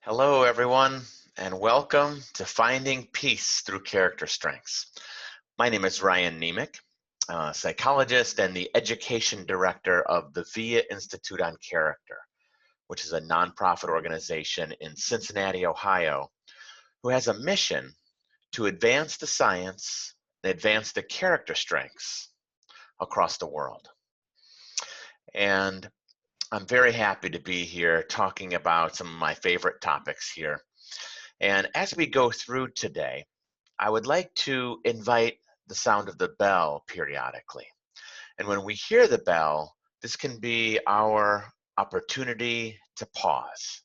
Hello, everyone, and welcome to Finding Peace Through Character Strengths. My name is Ryan Niemiec, a psychologist and the education director of the VIA Institute on Character, which is a nonprofit organization in Cincinnati, Ohio, who has a mission to advance the science and advance the character strengths across the world. And I'm very happy to be here talking about some of my favorite topics here. And as we go through today, I would like to invite the sound of the bell periodically. And when we hear the bell, this can be our opportunity to pause,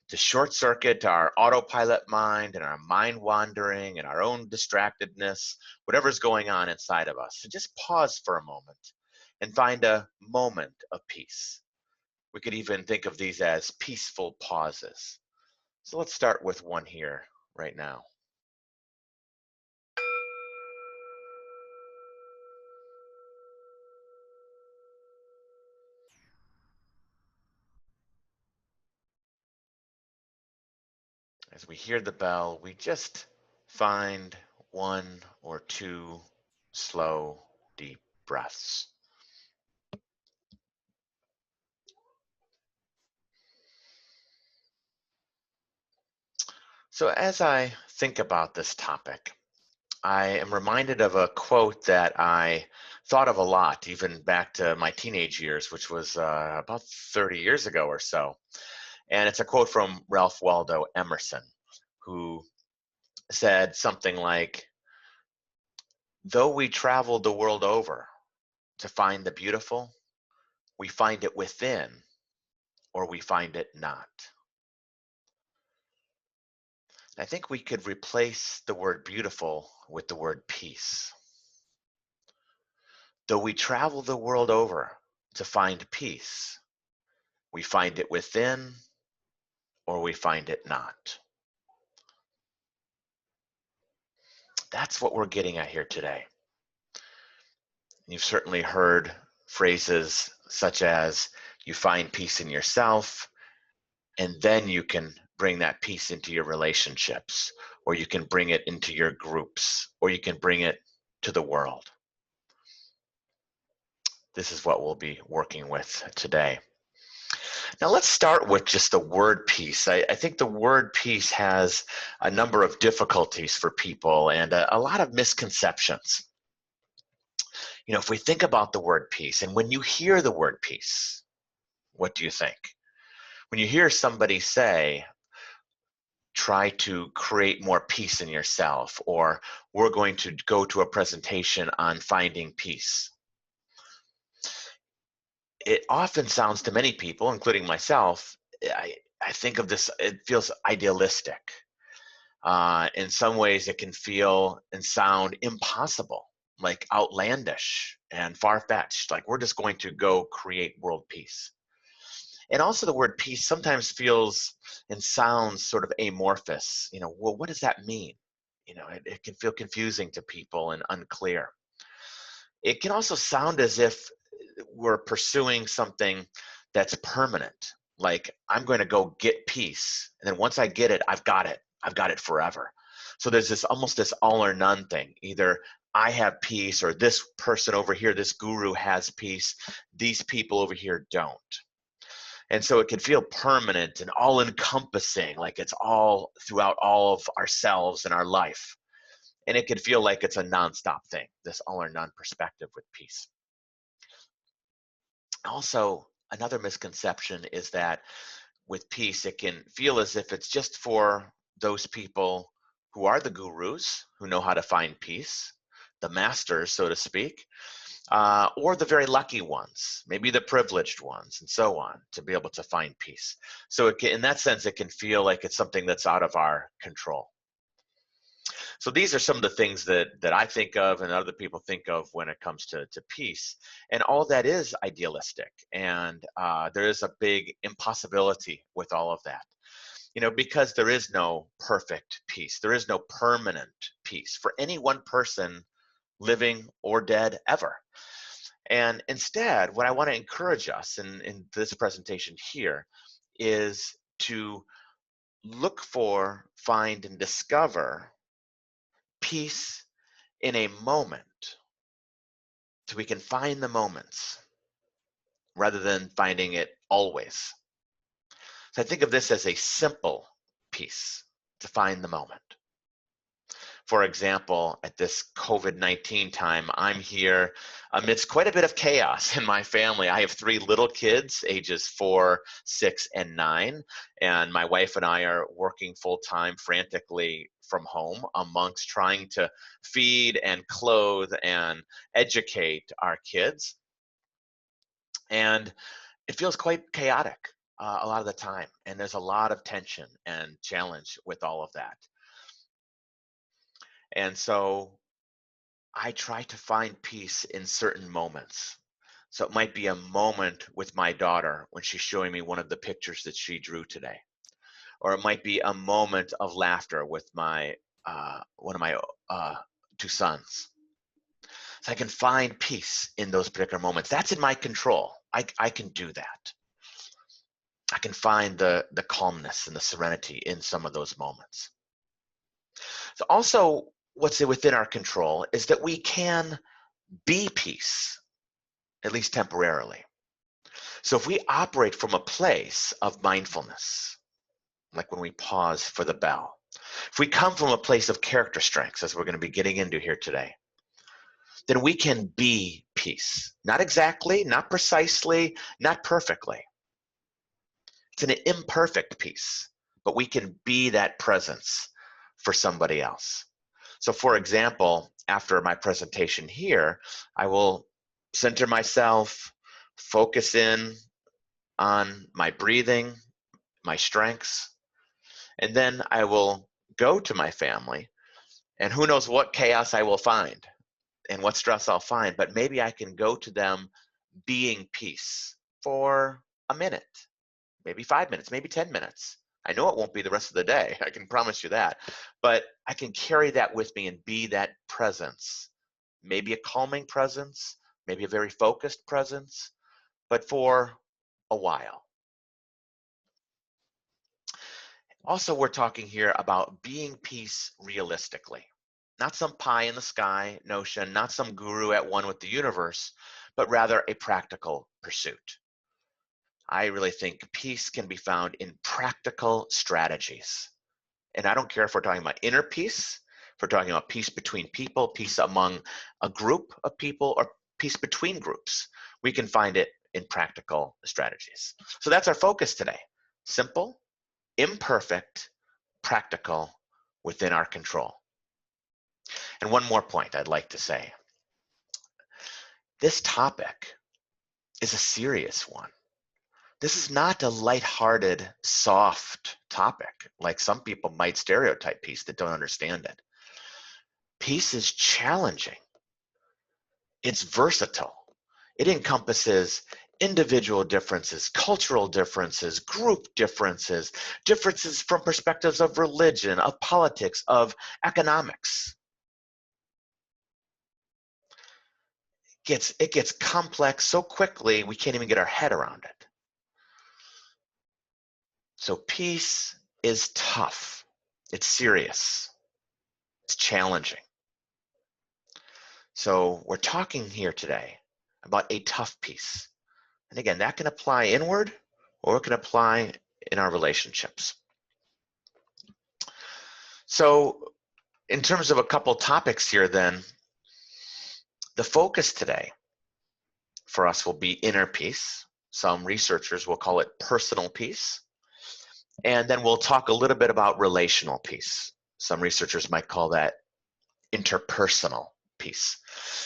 to short circuit our autopilot mind and our mind wandering and our own distractedness, whatever's going on inside of us. So just pause for a moment and find a moment of peace. We could even think of these as peaceful pauses. So let's start with one here right now. As we hear the bell, we just find one or two slow, deep breaths. So as I think about this topic, I am reminded of a quote that I thought of a lot, even back to my teenage years, which was about 30 years ago or so. And it's a quote from Ralph Waldo Emerson, who said something like, "Though we traveled the world over to find the beautiful, we find it within or we find it not." I think we could replace the word beautiful with the word peace. Though we travel the world over to find peace, we find it within or we find it not. That's what we're getting at here today. You've certainly heard phrases such as, you find peace in yourself, and then you can bring that peace into your relationships, or you can bring it into your groups, or you can bring it to the world. This is what we'll be working with today. Now let's start with just the word peace. I think the word peace has a number of difficulties for people and a lot of misconceptions. If we think about the word peace, and when you hear the word peace, what do you think? When you hear somebody say, try to create more peace in yourself, or we're going to go to a presentation on finding peace, it often sounds to many people, including myself, I think of this, it feels idealistic. In some ways, it can feel and sound impossible, like outlandish and far-fetched, like we're just going to go create world peace. And also the word peace sometimes feels and sounds sort of amorphous. Well, what does that mean? It can feel confusing to people and unclear. It can also sound as if we're pursuing something that's permanent. Like, I'm going to go get peace, and then once I get it, I've got it. I've got it forever. So there's this almost this all or none thing. Either I have peace, or this person over here, this guru has peace. These people over here don't. And so it can feel permanent and all encompassing, like it's all throughout all of ourselves and our life. And it can feel like it's a nonstop thing, this all or none perspective with peace. Also, another misconception is that with peace, it can feel as if it's just for those people who are the gurus, who know how to find peace, the masters, so to speak, or the very lucky ones, maybe the privileged ones, and so on, to be able to find peace. So in that sense, it can feel like it's something that's out of our control. So these are some of the things that I think of and other people think of when it comes to peace. And all that is idealistic. And there is a big impossibility with all of that. Because there is no perfect peace. There is no permanent peace for any one person, living or dead, ever. And instead, what I want to encourage us in this presentation here is to look for, find, and discover peace in a moment. So we can find the moments rather than finding it always. So I think of this as a simple peace, to find the moment. For example, at this COVID-19 time, I'm here amidst quite a bit of chaos in my family. I have 3 little kids, ages 4, 6, and 9, and my wife and I are working full-time frantically from home amongst trying to feed and clothe and educate our kids. And it feels quite chaotic a lot of the time, and there's a lot of tension and challenge with all of that. And so I try to find peace in certain moments. So it might be a moment with my daughter when she's showing me one of the pictures that she drew today, or it might be a moment of laughter with my one of my 2 sons. So I can find peace in those particular moments. That's in my control. I can do that. I can find the calmness and the serenity in some of those moments. So also, what's within our control is that we can be peace, at least temporarily. So if we operate from a place of mindfulness, like when we pause for the bell, if we come from a place of character strengths, as we're going to be getting into here today, then we can be peace. Not exactly, not precisely, not perfectly. It's an imperfect peace, but we can be that presence for somebody else. So for example, after my presentation here, I will center myself, focus in on my breathing, my strengths, and then I will go to my family, and who knows what chaos I will find and what stress I'll find, but maybe I can go to them being peace for a minute, maybe 5 minutes, maybe 10 minutes. I know it won't be the rest of the day, I can promise you that, but I can carry that with me and be that presence, maybe a calming presence, maybe a very focused presence, but for a while. Also, we're talking here about being peace realistically. Not some pie in the sky notion, not some guru at one with the universe, but rather a practical pursuit. I really think peace can be found in practical strategies. And I don't care if we're talking about inner peace, if we're talking about peace between people, peace among a group of people, or peace between groups. We can find it in practical strategies. So that's our focus today. Simple, imperfect, practical, within our control. And one more point I'd like to say. This topic is a serious one. This is not a lighthearted, soft topic like some people might stereotype peace that don't understand it. Peace is challenging. It's versatile. It encompasses individual differences, cultural differences, group differences, differences from perspectives of religion, of politics, of economics. It gets complex so quickly we can't even get our head around it. So peace is tough. It's serious. It's challenging. So we're talking here today about a tough peace. And again, that can apply inward or it can apply in our relationships. So in terms of a couple topics here then, the focus today for us will be inner peace. Some researchers will call it personal peace. And then we'll talk a little bit about relational peace. Some researchers might call that interpersonal peace.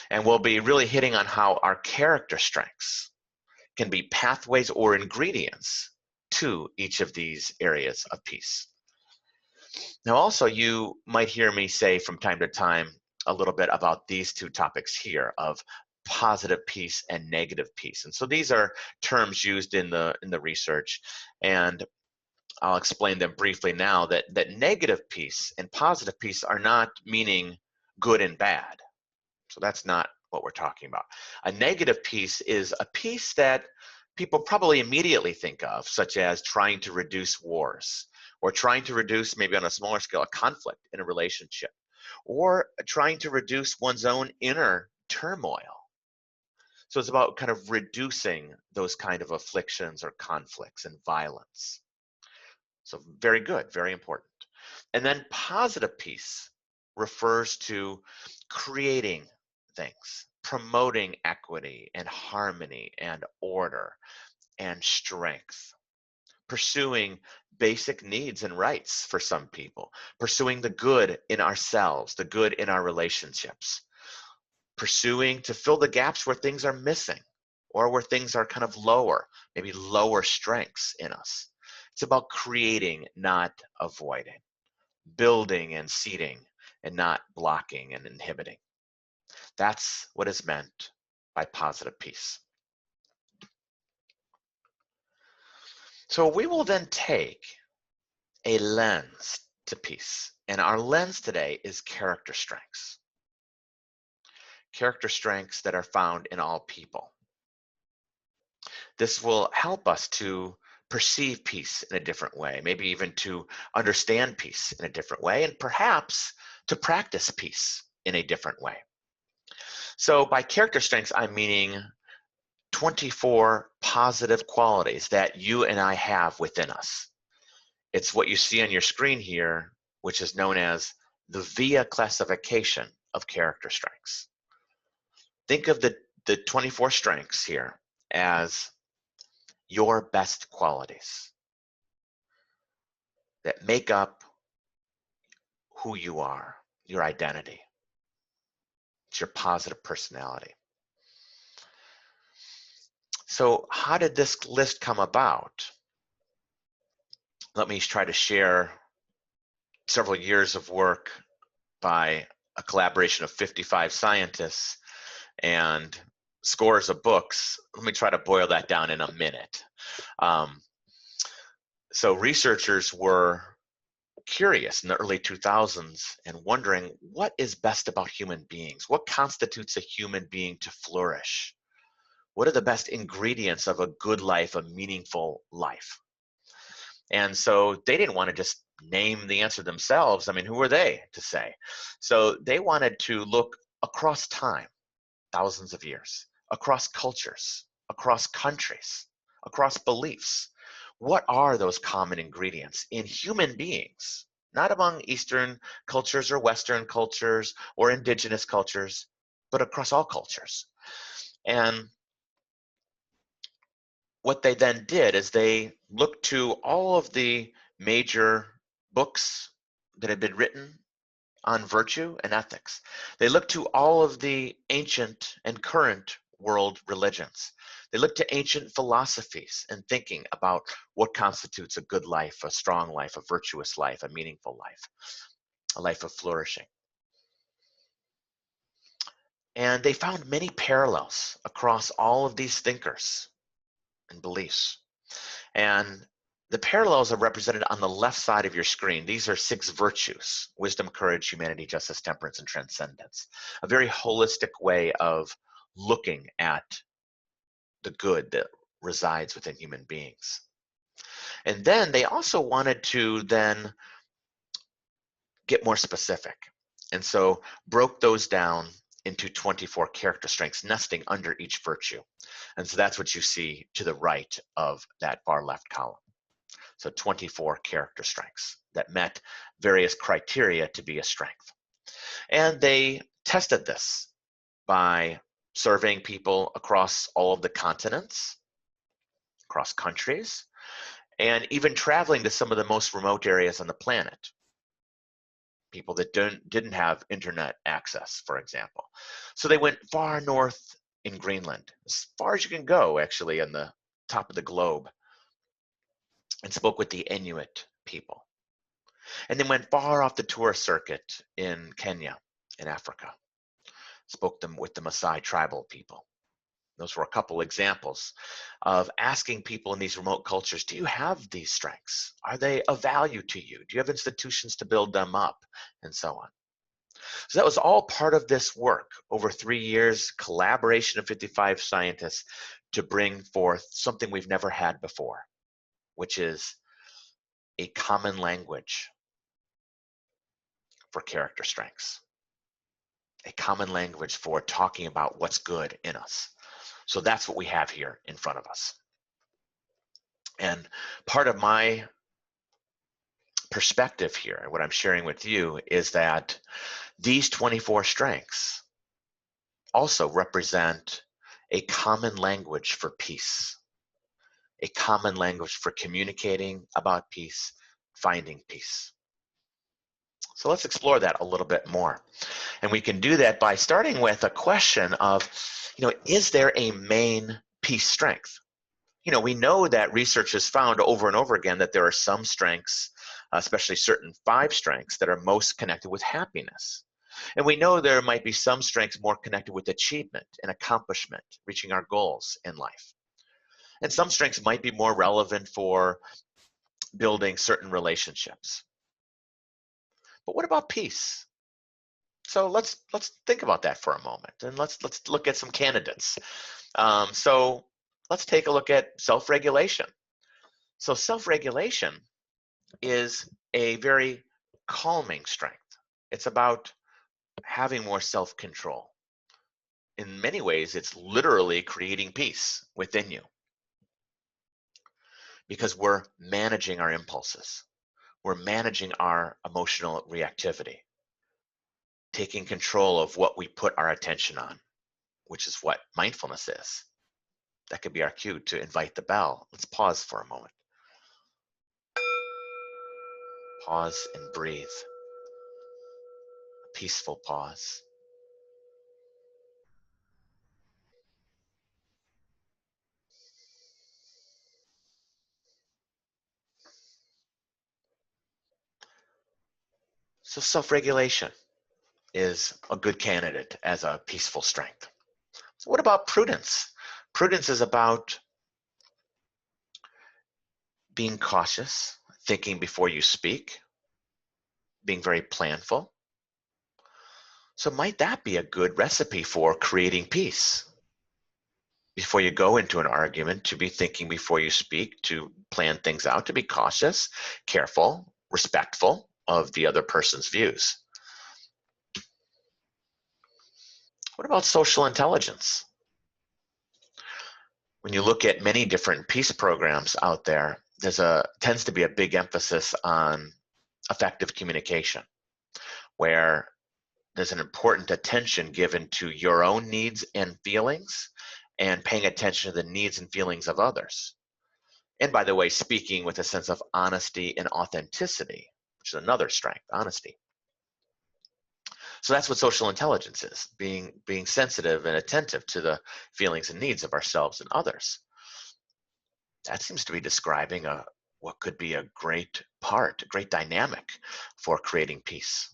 And we'll be really hitting on how our character strengths can be pathways or ingredients to each of these areas of peace. Now, also, you might hear me say from time to time a little bit about these 2 topics here of positive peace and negative peace. And so these are terms used in the research, and I'll explain them briefly now, that negative peace and positive peace are not meaning good and bad. So that's not what we're talking about. A negative peace is a peace that people probably immediately think of, such as trying to reduce wars or trying to reduce, maybe on a smaller scale, a conflict in a relationship, or trying to reduce one's own inner turmoil. So it's about kind of reducing those kind of afflictions or conflicts and violence. So very good, very important. And then positive peace refers to creating things, promoting equity and harmony and order and strength, pursuing basic needs and rights for some people, pursuing the good in ourselves, the good in our relationships, pursuing to fill the gaps where things are missing or where things are kind of lower, maybe lower strengths in us. It's about creating, not avoiding, building and seeding, and not blocking and inhibiting. That's what is meant by positive peace. So we will then take a lens to peace, and our lens today is character strengths. Character strengths that are found in all people. This will help us to perceive peace in a different way, maybe even to understand peace in a different way, and perhaps to practice peace in a different way. So by character strengths, I'm meaning 24 positive qualities that you and I have within us. It's what you see on your screen here, which is known as the VIA classification of character strengths. Think of the 24 strengths here as your best qualities that make up who you are, your identity. It's your positive personality. So how did this list come about? Let me try to share several years of work by a collaboration of 55 scientists and scores of books. Let me try to boil that down in a minute. So researchers were curious in the early 2000s and wondering what is best about human beings? What constitutes a human being to flourish? What are the best ingredients of a good life, a meaningful life? And so they didn't want to just name the answer themselves. I mean, who were they to say? So they wanted to look across time, thousands of years, across cultures, across countries, across beliefs. What are those common ingredients in human beings? Not among Eastern cultures or Western cultures or indigenous cultures, but across all cultures. And what they then did is they looked to all of the major books that had been written on virtue and ethics. They looked to all of the ancient and current world religions. They looked to ancient philosophies and thinking about what constitutes a good life, a strong life, a virtuous life, a meaningful life, a life of flourishing. And they found many parallels across all of these thinkers and beliefs. And the parallels are represented on the left side of your screen. These are 6 virtues: wisdom, courage, humanity, justice, temperance, and transcendence. A very holistic way of looking at the good that resides within human beings. And then they also wanted to then get more specific. And so broke those down into 24 character strengths nesting under each virtue. And so that's what you see to the right of that far left column. So 24 character strengths that met various criteria to be a strength. And they tested this by surveying people across all of the continents, across countries, and even traveling to some of the most remote areas on the planet. People that didn't have internet access, for example. So they went far north in Greenland, as far as you can go, actually, on the top of the globe, and spoke with the Inuit people. And then went far off the tourist circuit in Kenya, in Africa. Spoke with the Maasai tribal people. Those were a couple examples of asking people in these remote cultures, do you have these strengths? Are they of value to you? Do you have institutions to build them up? And so on. So that was all part of this work over 3 years, collaboration of 55 scientists to bring forth something we've never had before, which is a common language for character strengths, a common language for talking about what's good in us. So that's what we have here in front of us. And part of my perspective here, what I'm sharing with you, is that these 24 strengths also represent a common language for peace, a common language for communicating about peace, finding peace. So let's explore that a little bit more. And we can do that by starting with a question of, is there a main peace strength? We know that research has found over and over again that there are some strengths, especially certain 5 strengths, that are most connected with happiness. And we know there might be some strengths more connected with achievement and accomplishment, reaching our goals in life. And some strengths might be more relevant for building certain relationships. But what about peace? So let's think about that for a moment, and let's look at some candidates. So let's take a look at self-regulation. So self-regulation is a very calming strength. It's about having more self-control. In many ways, it's literally creating peace within you, because we're managing our impulses. We're managing our emotional reactivity, taking control of what we put our attention on, which is what mindfulness is. That could be our cue to invite the bell. Let's pause for a moment. Pause and breathe. A peaceful pause. So self-regulation is a good candidate as a peaceful strength. So what about prudence? Prudence is about being cautious, thinking before you speak, being very planful. So might that be a good recipe for creating peace? Before you go into an argument, to be thinking before you speak, to plan things out, to be cautious, careful, respectful of the other person's views. What about social intelligence? When you look at many different peace programs out there, tends to be a big emphasis on effective communication, where there's an important attention given to your own needs and feelings, and paying attention to the needs and feelings of others. And by the way, speaking with a sense of honesty and authenticity, which is another strength, honesty. So that's what social intelligence is, being sensitive and attentive to the feelings and needs of ourselves and others. That seems to be describing what could be a great dynamic for creating peace.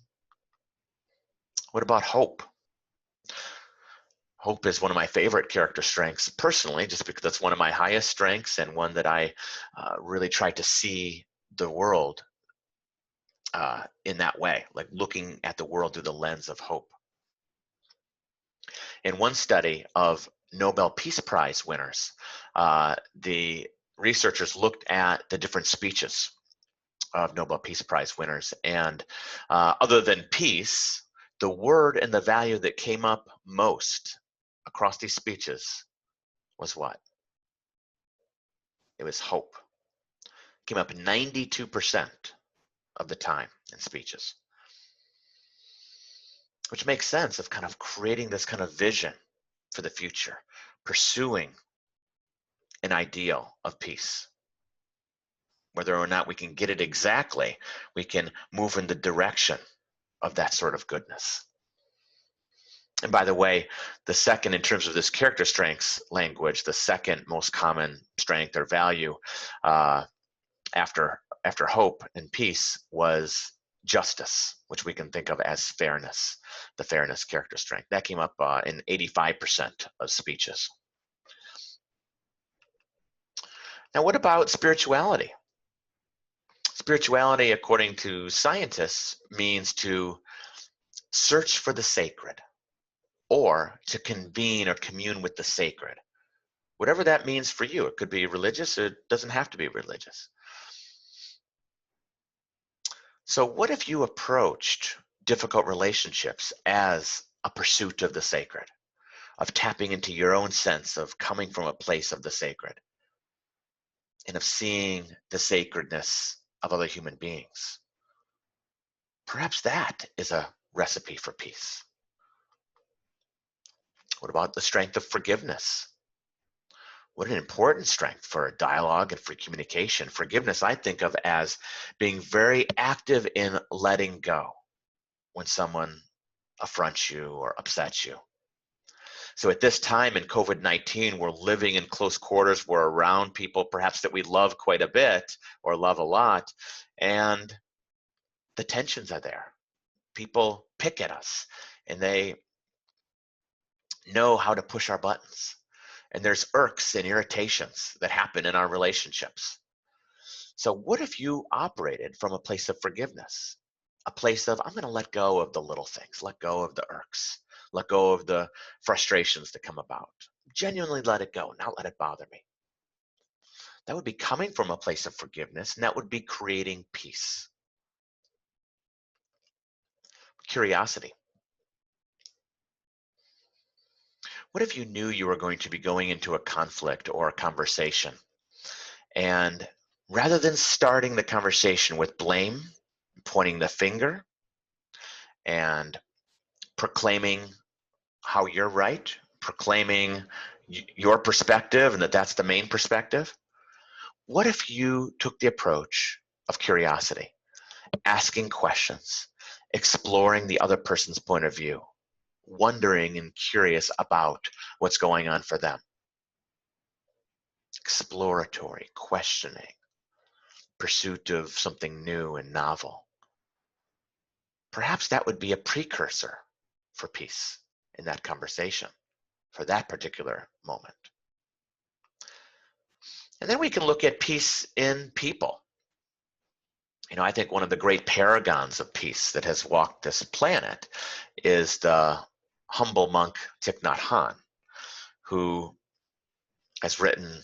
What about hope? Hope is one of my favorite character strengths personally, just because that's one of my highest strengths and one that I really try to see the world in that way, like looking at the world through the lens of hope. In one study of Nobel Peace Prize winners, the researchers looked at the different speeches of Nobel Peace Prize winners, and other than peace, the word and the value that came up most across these speeches was what? It was hope. It came up 92% of the time in speeches, which makes sense of kind of creating this kind of vision for the future, pursuing an ideal of peace. Whether or not we can get it exactly, we can move in the direction of that sort of goodness. And by the way, the second, in terms of this character strengths language, the second most common strength or value after hope and peace was justice, which we can think of as fairness, the fairness character strength. That came up in 85% of speeches. Now, what about spirituality? Spirituality, according to scientists, means to search for the sacred, or to convene or commune with the sacred. Whatever that means for you. It could be religious, or it doesn't have to be religious. So, what if you approached difficult relationships as a pursuit of the sacred, of tapping into your own sense of coming from a place of the sacred and of seeing the sacredness of other human beings? Perhaps that is a recipe for peace. What about the strength of forgiveness? What an important strength for dialogue and for communication. Forgiveness, I think of as being very active in letting go when someone affronts you or upsets you. So at this time in COVID-19, we're living in close quarters. We're around people perhaps that we love quite a bit or love a lot. And the tensions are there. People pick at us and they know how to push our buttons. And there's irks and irritations that happen in our relationships. So what if you operated from a place of forgiveness? A place of, I'm going to let go of the little things, let go of the irks, let go of the frustrations that come about. Genuinely let it go, not let it bother me. That would be coming from a place of forgiveness, and that would be creating peace. Curiosity. What if you knew you were going to be going into a conflict or a conversation, and rather than starting the conversation with blame, pointing the finger, and proclaiming how you're right, proclaiming your perspective and that that's the main perspective, what if you took the approach of curiosity, asking questions, exploring the other person's point of view, wondering and curious about what's going on for them? Exploratory, questioning, pursuit of something new and novel. Perhaps that would be a precursor for peace in that conversation for that particular moment. And then we can look at peace in people. You know, I think one of the great paragons of peace that has walked this planet is the humble monk Thich Nhat Hanh, who has written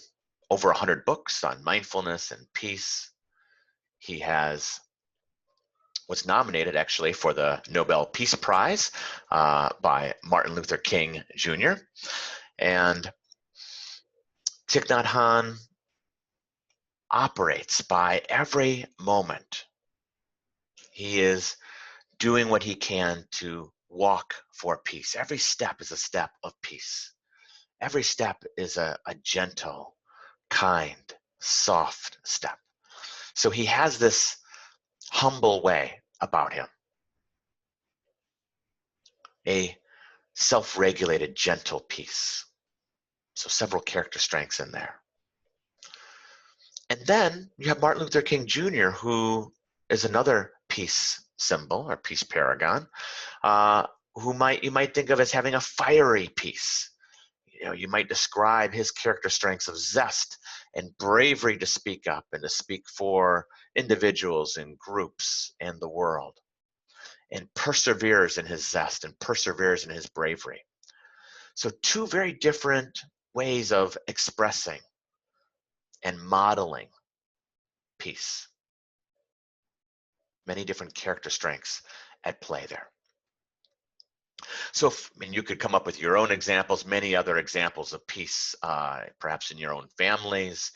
over 100 books on mindfulness and peace. He was nominated actually for the Nobel Peace Prize by Martin Luther King Jr. And Thich Nhat Hanh operates by every moment. He is doing what he can to walk for peace. Every step is a step of peace. Every step is a gentle, kind, soft step. So he has this humble way about him, a self-regulated, gentle peace. So several character strengths in there. And then you have Martin Luther King Jr., who is another peace symbol or peace paragon, who you might think of as having a fiery peace. You know, you might describe his character strengths of zest and bravery to speak up and to speak for individuals and groups and the world, and perseveres in his zest and perseveres in his bravery. So two very different ways of expressing and modeling peace. Many different character strengths at play there. So, you could come up with your own examples, many other examples of peace, perhaps in your own families,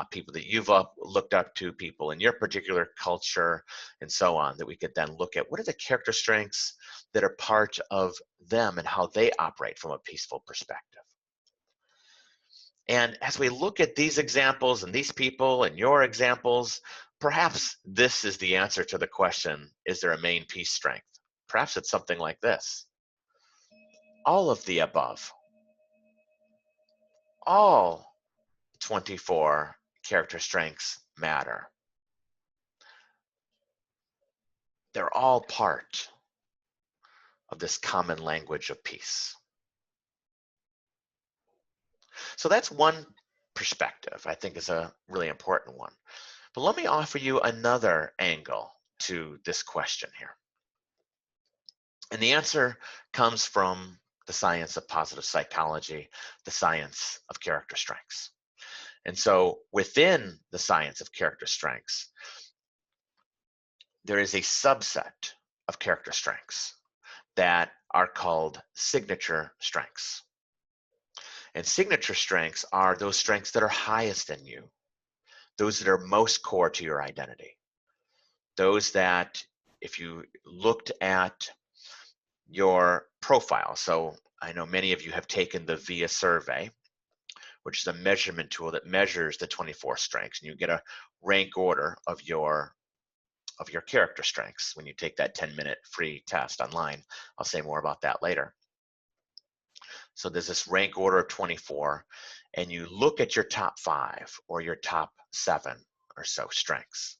people that you've looked up to, people in your particular culture, and so on, that we could then look at what are the character strengths that are part of them and how they operate from a peaceful perspective. And as we look at these examples and these people and your examples, perhaps this is the answer to the question, is there a main peace strength? Perhaps it's something like this. All of the above. All 24 character strengths matter. They're all part of this common language of peace. So that's one perspective I think is a really important one. But let me offer you another angle to this question here. And the answer comes from the science of positive psychology, the science of character strengths. And so within the science of character strengths, there is a subset of character strengths that are called signature strengths. And signature strengths are those strengths that are highest in you, those that are most core to your identity, those that if you looked at your profile, so I know many of you have taken the VIA survey, which is a measurement tool that measures the 24 strengths, and you get a rank order of your character strengths when you take that 10-minute free test online. I'll say more about that later. So there's this rank order of 24, and you look at your top 5 or your top 7 or so strengths,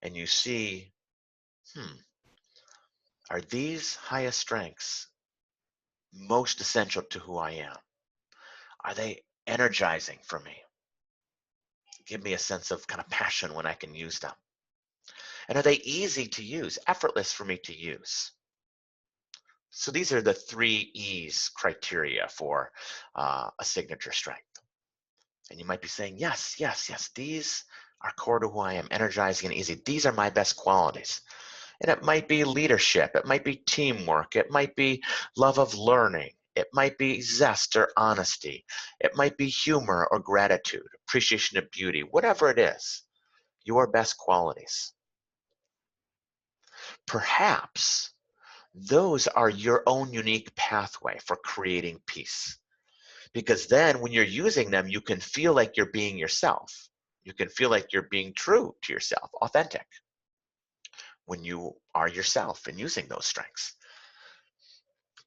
and you see, are these highest strengths most essential to who I am? Are they energizing for me? Give me a sense of kind of passion when I can use them. And are they easy to use, effortless for me to use? So these are the 3 E's criteria for a signature strength. And you might be saying, yes, yes, yes, these are core to who I am, energizing and easy. These are my best qualities. And it might be leadership, it might be teamwork, it might be love of learning, it might be zest or honesty, it might be humor or gratitude, appreciation of beauty, whatever it is, your best qualities. Perhaps those are your own unique pathway for creating peace. Because then when you're using them, you can feel like you're being yourself. You can feel like you're being true to yourself, authentic, when you are yourself and using those strengths.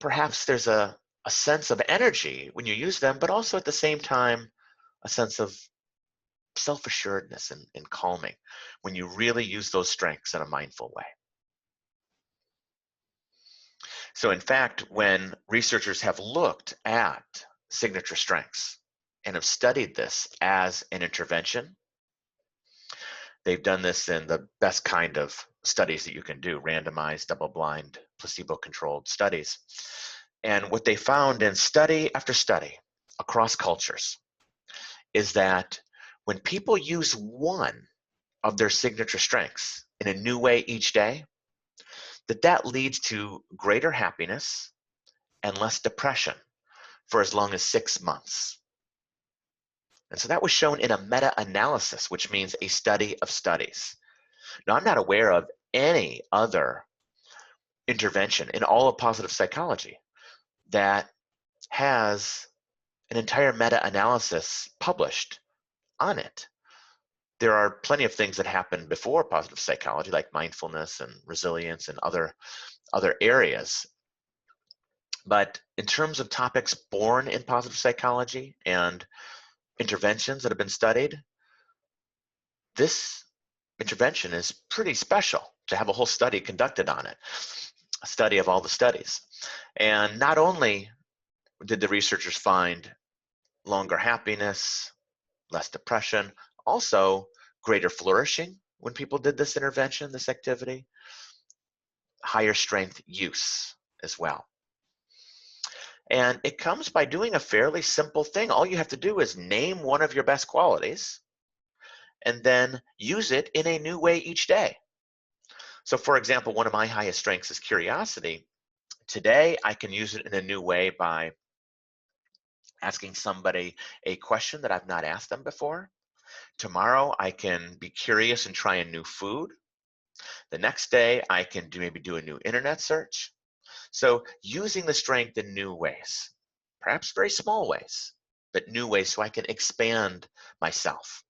Perhaps there's a sense of energy when you use them, but also at the same time, a sense of self-assuredness and calming when you really use those strengths in a mindful way. So in fact, when researchers have looked at signature strengths and have studied this as an intervention, they've done this in the best kind of studies that you can do, randomized, double-blind, placebo-controlled studies. And what they found in study after study across cultures is that when people use one of their signature strengths in a new way each day, that leads to greater happiness and less depression for as long as 6 months. And so that was shown in a meta-analysis, which means a study of studies. Now, I'm not aware of any other intervention in all of positive psychology that has an entire meta-analysis published on it. There are plenty of things that happened before positive psychology, like mindfulness and resilience and other areas. But in terms of topics born in positive psychology and interventions that have been studied, this intervention is pretty special to have a whole study conducted on it, a study of all the studies. And not only did the researchers find longer happiness, less depression, also greater flourishing when people did this intervention, this activity, higher strength use as well. And it comes by doing a fairly simple thing. All you have to do is name one of your best qualities and then use it in a new way each day. So for example, one of my highest strengths is curiosity. Today, I can use it in a new way by asking somebody a question that I've not asked them before. Tomorrow, I can be curious and try a new food. The next day, I can maybe do a new internet search. So using the strength in new ways, perhaps very small ways, but new ways so I can expand myself.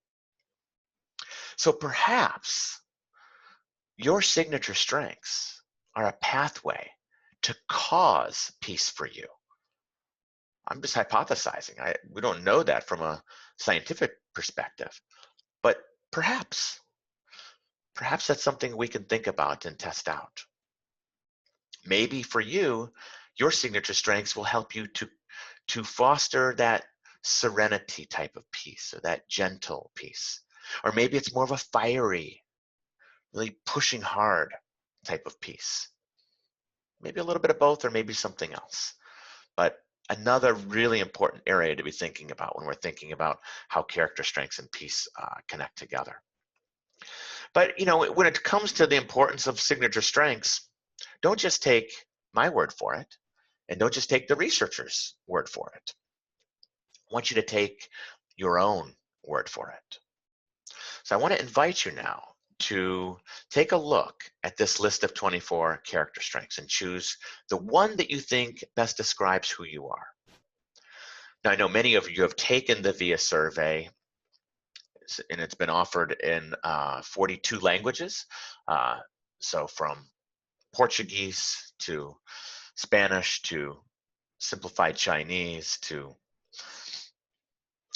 So perhaps your signature strengths are a pathway to cause peace for you. I'm just hypothesizing. We don't know that from a scientific perspective, but perhaps that's something we can think about and test out. Maybe for you, your signature strengths will help you to foster that serenity type of peace or that gentle peace. Or maybe it's more of a fiery, really pushing hard type of peace. Maybe a little bit of both or maybe something else. But another really important area to be thinking about when we're thinking about how character strengths and peace connect together. But, when it comes to the importance of signature strengths, don't just take my word for it, and don't just take the researcher's word for it. I want you to take your own word for it. So I want to invite you now to take a look at this list of 24 character strengths and choose the one that you think best describes who you are. Now, I know many of you have taken the VIA survey, and it's been offered in 42 languages. So from Portuguese to Spanish to simplified Chinese to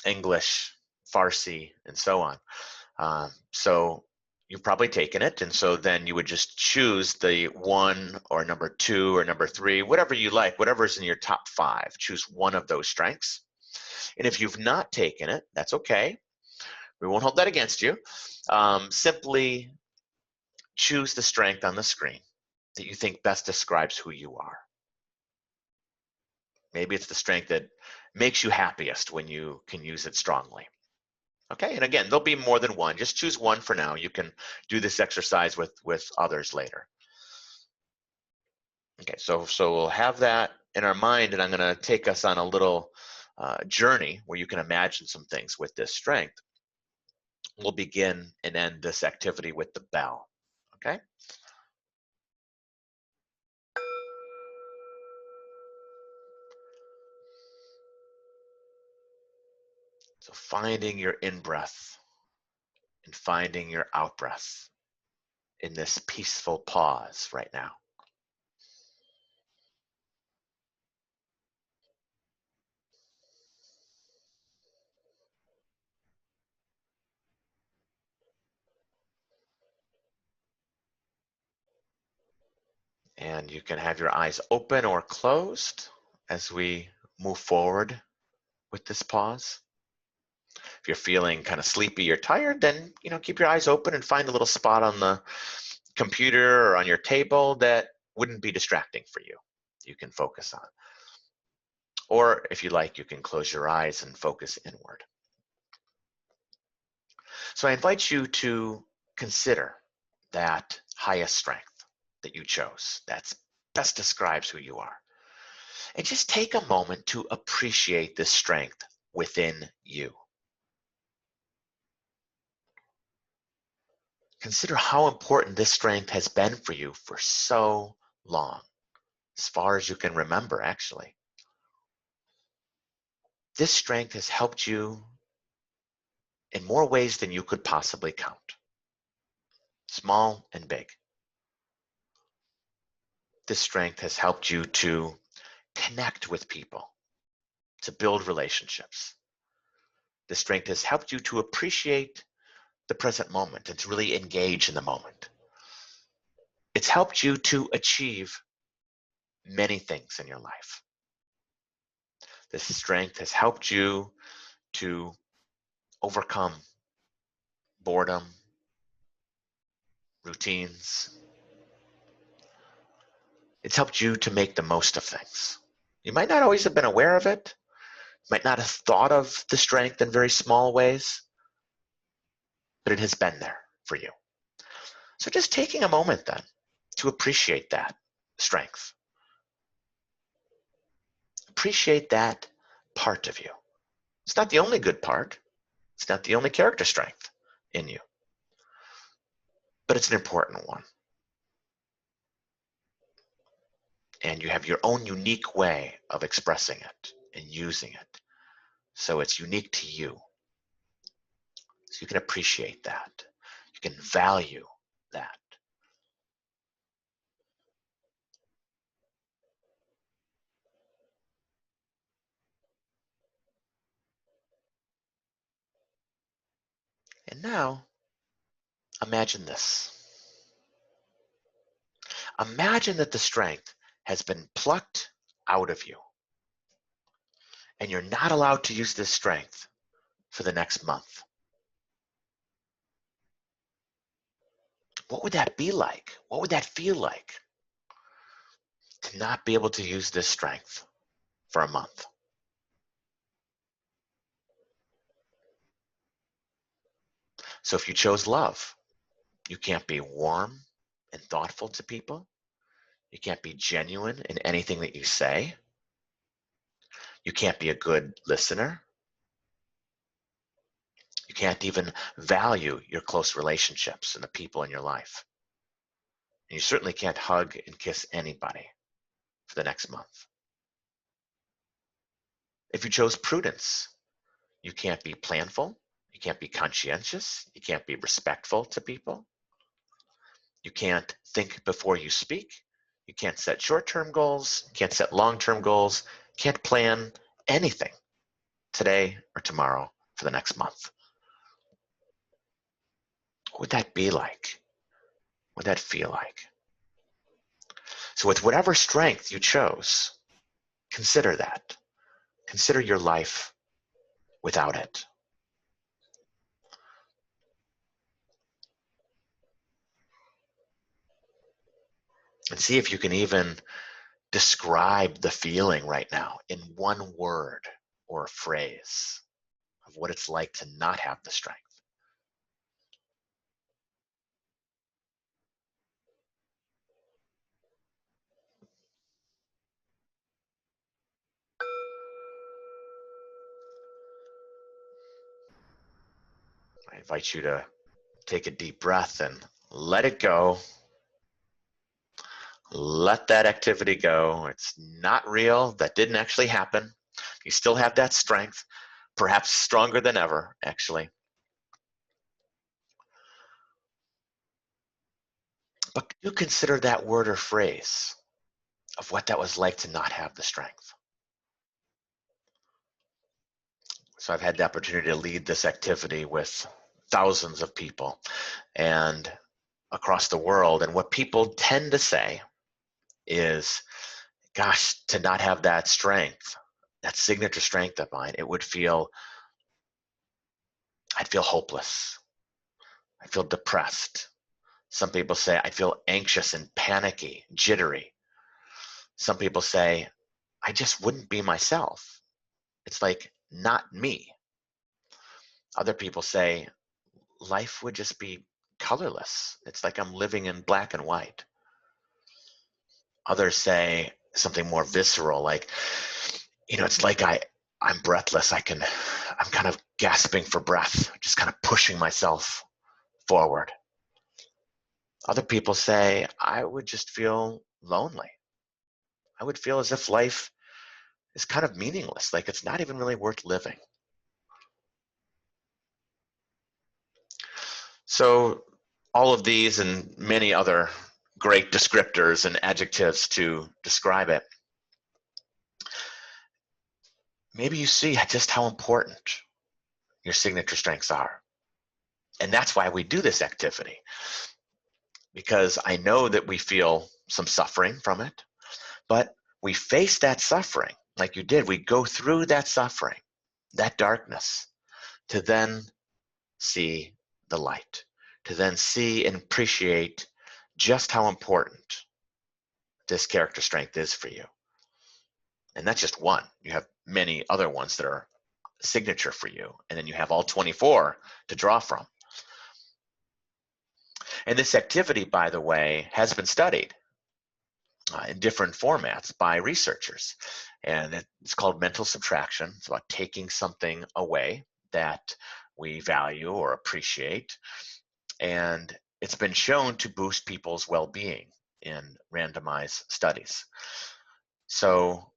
English, Farsi, and so on. So you've probably taken it, and so then you would just choose the one or number two or number three, whatever you like, whatever's in your top 5. Choose one of those strengths. And if you've not taken it, that's okay. We won't hold that against you. Simply choose the strength on the screen that you think best describes who you are. Maybe it's the strength that makes you happiest when you can use it strongly. Okay, and again, there'll be more than one. Just choose one for now. You can do this exercise with others later. Okay, so we'll have that in our mind, and I'm going to take us on a little journey where you can imagine some things with this strength. We'll begin and end this activity with the bell. Okay. So finding your in-breath and finding your out-breath in this peaceful pause right now. And you can have your eyes open or closed as we move forward with this pause. If you're feeling kind of sleepy or tired, then keep your eyes open and find a little spot on the computer or on your table that wouldn't be distracting for you. You can focus on. Or if you like, you can close your eyes and focus inward. So I invite you to consider that highest strength that you chose. That best describes who you are. And just take a moment to appreciate this strength within you. Consider how important this strength has been for you for so long, as far as you can remember, actually. This strength has helped you in more ways than you could possibly count, small and big. This strength has helped you to connect with people, to build relationships. This strength has helped you to appreciate the present moment and to really engage in the moment. It's helped you to achieve many things in your life. This strength has helped you to overcome boredom, routines. It's helped you to make the most of things. You might not always have been aware of it, might not have thought of the strength in very small ways, but it has been there for you. So just taking a moment then to appreciate that strength. Appreciate that part of you. It's not the only good part. It's not the only character strength in you, but it's an important one. And you have your own unique way of expressing it and using it. So it's unique to you. So you can appreciate that. You can value that. And now, imagine this. Imagine that the strength has been plucked out of you, and you're not allowed to use this strength for the next month. What would that be like? What would that feel like to not be able to use this strength for a month? So if you chose love, You can't be warm and thoughtful to people. You can't be genuine in anything that you say. You can't be a good listener. You can't even value your close relationships and the people in your life. And you certainly can't hug and kiss anybody for the next month. If you chose prudence, you can't be planful. You can't be conscientious. You can't be respectful to people. You can't think before you speak. You can't set short-term goals. Can't set long-term goals. Can't plan anything today or tomorrow for the next month. What would that be like? What would that feel like? So with whatever strength you chose, consider that. Consider your life without it. And see if you can even describe the feeling right now in one word or a phrase of what it's like to not have the strength. I invite you to take a deep breath and let it go. Let that activity go. It's not real. That didn't actually happen. You still have that strength, perhaps stronger than ever, actually. But do consider that word or phrase of what that was like to not have the strength. So I've had the opportunity to lead this activity with thousands of people and across the world. And what people tend to say is, gosh, to not have that strength, that signature strength of mine, I'd feel hopeless. I'd feel depressed. Some people say I feel anxious and panicky, jittery. Some people say I just wouldn't be myself. It's like not me. Other people say life would just be colorless. It's like I'm living in black and white. Others say something more visceral, like, it's like I'm breathless. I'm kind of gasping for breath, just kind of pushing myself forward. Other people say I would just feel lonely. I would feel as if life is kind of meaningless, like it's not even really worth living. So all of these and many other great descriptors and adjectives to describe it, maybe you see just how important your signature strengths are. And that's why we do this activity, because I know that we feel some suffering from it, but we face that suffering like you did. We go through that suffering, that darkness, to then see the light, to then see and appreciate just how important this character strength is for you. And that's just one. You have many other ones that are signature for you, and then you have all 24 to draw from. And this activity, by the way, has been studied in different formats by researchers. And it's called mental subtraction. It's about taking something away that we value or appreciate. And it's been shown to boost people's well-being in randomized studies. So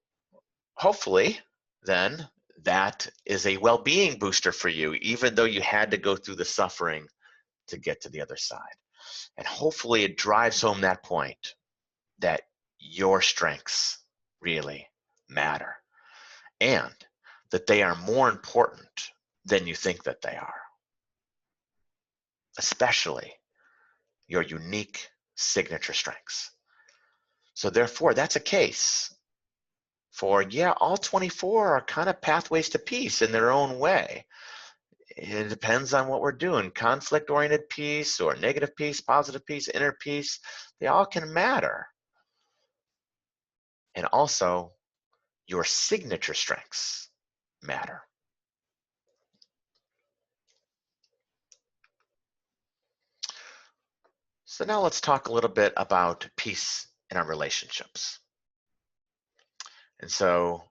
hopefully, then, that is a well-being booster for you, even though you had to go through the suffering to get to the other side. And hopefully it drives home that point that your strengths really matter and that they are more important than you think that they are, especially your unique signature strengths. So therefore, that's a case for, yeah, all 24 are kind of pathways to peace in their own way. It depends on what we're doing. Conflict-oriented peace or negative peace, positive peace, inner peace, they all can matter. And also, your signature strengths matter. So now let's talk a little bit about peace in our relationships. And so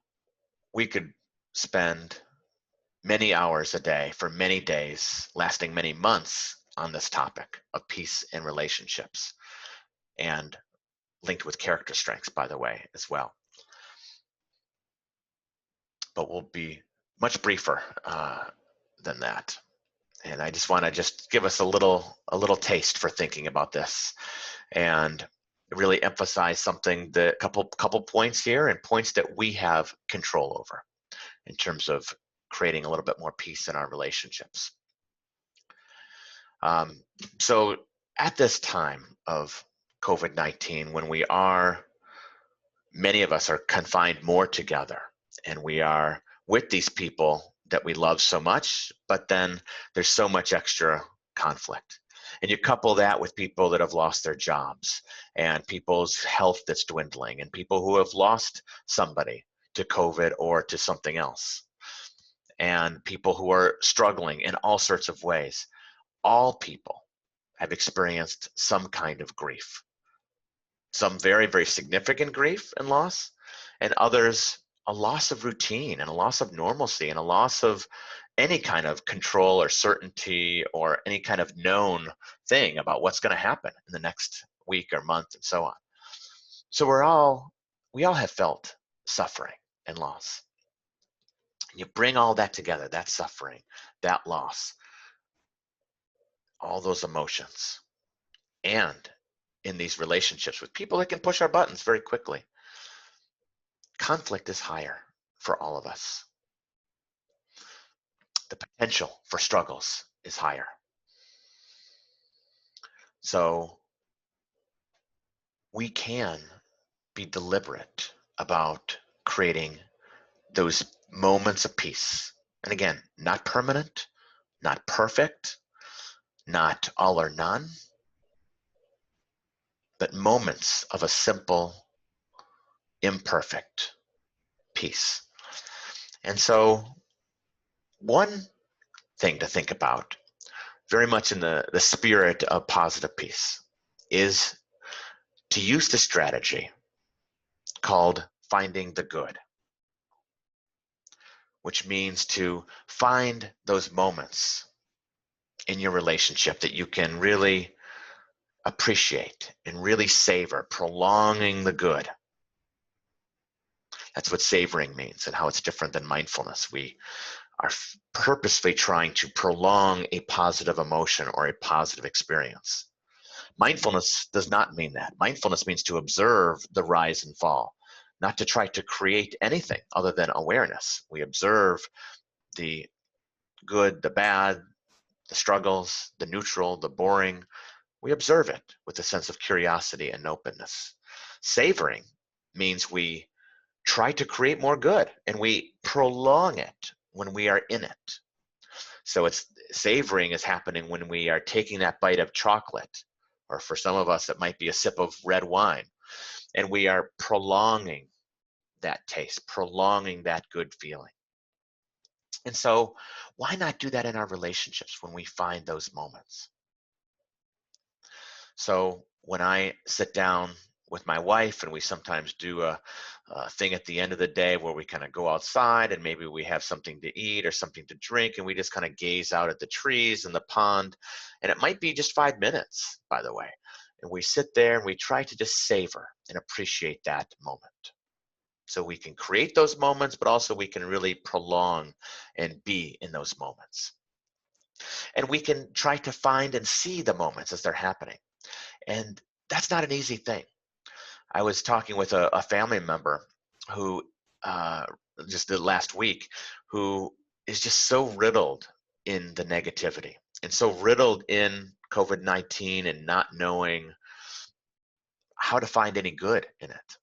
we could spend many hours a day for many days, lasting many months on this topic of peace in relationships, and linked with character strengths, by the way, as well. But we'll be much briefer than that. And I just want to give us a little taste for thinking about this, and really emphasize something, the couple points here, and points that we have control over in terms of creating a little bit more peace in our relationships. So at this time of COVID-19, when many of us are confined more together, and we are with these people that we love so much, but then there's so much extra conflict. And you couple that with people that have lost their jobs, and people's health that's dwindling, and people who have lost somebody to COVID or to something else, and people who are struggling in all sorts of ways. All people have experienced some kind of grief, some very, very significant grief and loss, and others a loss of routine and a loss of normalcy and a loss of any kind of control or certainty or any kind of known thing about what's going to happen in the next week or month and so on. So we all have felt suffering and loss. And you bring all that together, that suffering, that loss, all those emotions, and in these relationships with people that can push our buttons very quickly, conflict is higher for all of us. The potential for struggles is higher. So we can be deliberate about creating those moments of peace. And again, not permanent, not perfect, not all or none, but moments of a simple, imperfect peace. And so one thing to think about, very much in the spirit of positive peace, is to use the strategy called finding the good, which means to find those moments in your relationship that you can really appreciate and really savor, prolonging the good. That's what savoring means, and how it's different than mindfulness. We are purposely trying to prolong a positive emotion or a positive experience. Mindfulness does not mean that. Mindfulness means to observe the rise and fall, not to try to create anything other than awareness. We observe the good, the bad, the struggles, the neutral, the boring. We observe it with a sense of curiosity and openness. Savoring means we try to create more good, and we prolong it when we are in it. So savoring is happening when we are taking that bite of chocolate, or for some of us, it might be a sip of red wine, and we are prolonging that taste, prolonging that good feeling. And so why not do that in our relationships when we find those moments? So when I sit down with my wife, and we sometimes do a thing at the end of the day where we kind of go outside, and maybe we have something to eat or something to drink, and we just kind of gaze out at the trees and the pond, and it might be just 5 minutes, by the way, and we sit there and we try to just savor and appreciate that moment. So we can create those moments, but also we can really prolong and be in those moments. And we can try to find and see the moments as they're happening. And that's not an easy thing. I was talking with a family member who just the last week, who is just so riddled in the negativity and so riddled in COVID-19 and not knowing how to find any good in it,